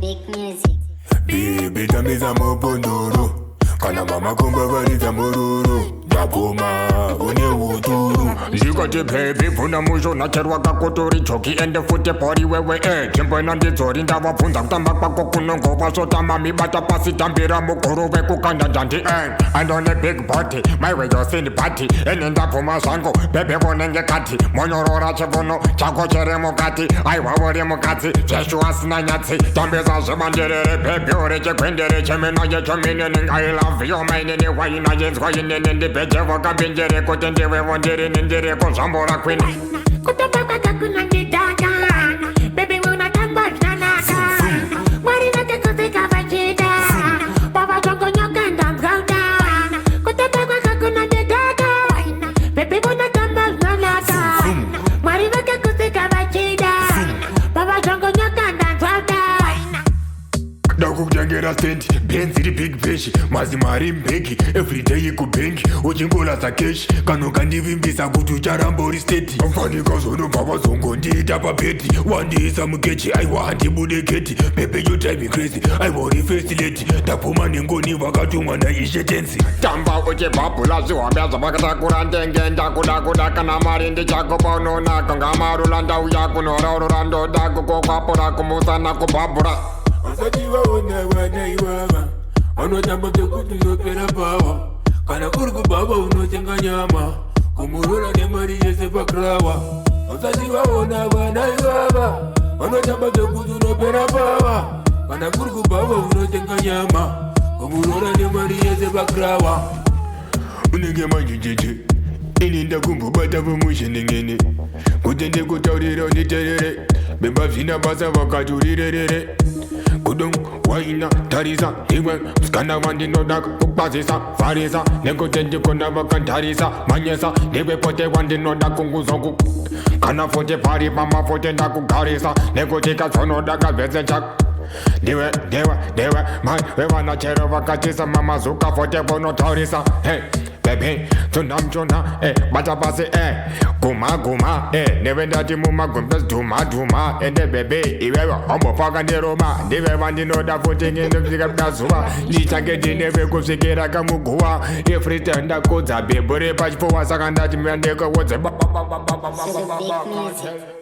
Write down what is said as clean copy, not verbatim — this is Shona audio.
big music. Baby, tamiza mopondoro kana mama kumba varidza mururu ndakoma une uturu ndikati baby Tsvunha Muchunha cherwa kakotori choki ende futi pori wewe chimboina ndidzori ndavabvunza kutamba kwako kunongova sotama mibata pasi tambira muguru wekukanda ndandi andone big body my way yosini party ene ndabvuma zvangu bebe vonenge kati monyorora chivuno chako chiri mukati aiwa uri mukadzi zveshu asina nyatsi tambisa zvibanderere bebe uri chikwendere chemeno yechominini I love you mainini waina yenzwa inini ndibejevo kabinjere kuti ndiwevo ndiri nindiriko zvambora kwini kutamba kwakakuna ndidaka baby unatamba zvanaka mwari vatekuzika vachida vavatongonyoka ndamzauta kutamba kwakakuna ndidaka baby unatamba zvanaka mwari vatekuzika vachida vavatongonyoka ndamzauta ndakutengera stendi benziri big peshi mazimari mbeki everyday ikubenki uchingoladza keshi kanokandivimbisa kuti ucharambori steti fanika zonobva vazongondiita papeti wandiisa mukechi aiwa handibude geti pepe you drive me crazy aiwa uri first lady ndapfuma nengoni vakatumwa naishetenzi tamba uchibhabhula zvihwambya zvavakatakura ndenge ndakuda kana mari ndichakopa unonaka ngamarula ndauya kunoraurura ndoda kukokwapura kumusana kubhabhura vasati vaona vana ivava vanotamba tekuti unopera pawa kana kuri kubaba unotenga nyama kumurora nemari yese pakrawa vasati vaona vana ivava vanotamba tekuti unopera pawa kana kuri kubaba unotenga nyama kumurora nemari yese pakrawa unenge manjijiji ini ndakumbubata vumushenengene kuti ndikutaurira unditerere bemba zvina basa vakati urirerere kudong waina tarisa iwe msikana wandinoda kukwazisa farisa nekuti ndikona vakantarisa manyesa ndiwe pote wandinoda kunguzoku kana fote pari pamafote ndakugarisa nekuti kazvonoda kavhese chako ndiwe mai vevana chero vakatisa mamazuka fote vonotaurisa hey baby Tsvunha Muchunha bata pasi guma neve ndati mumagumbezi dhuma ende bebe iwewe hombofaka ndiroma ndive vandinoda futi ngenosvika pazuva ndichange ndineve kusvikira kamuguva ifrita ndakudza bhebhu repachipfuwa saka ndati mandekowodze Big music.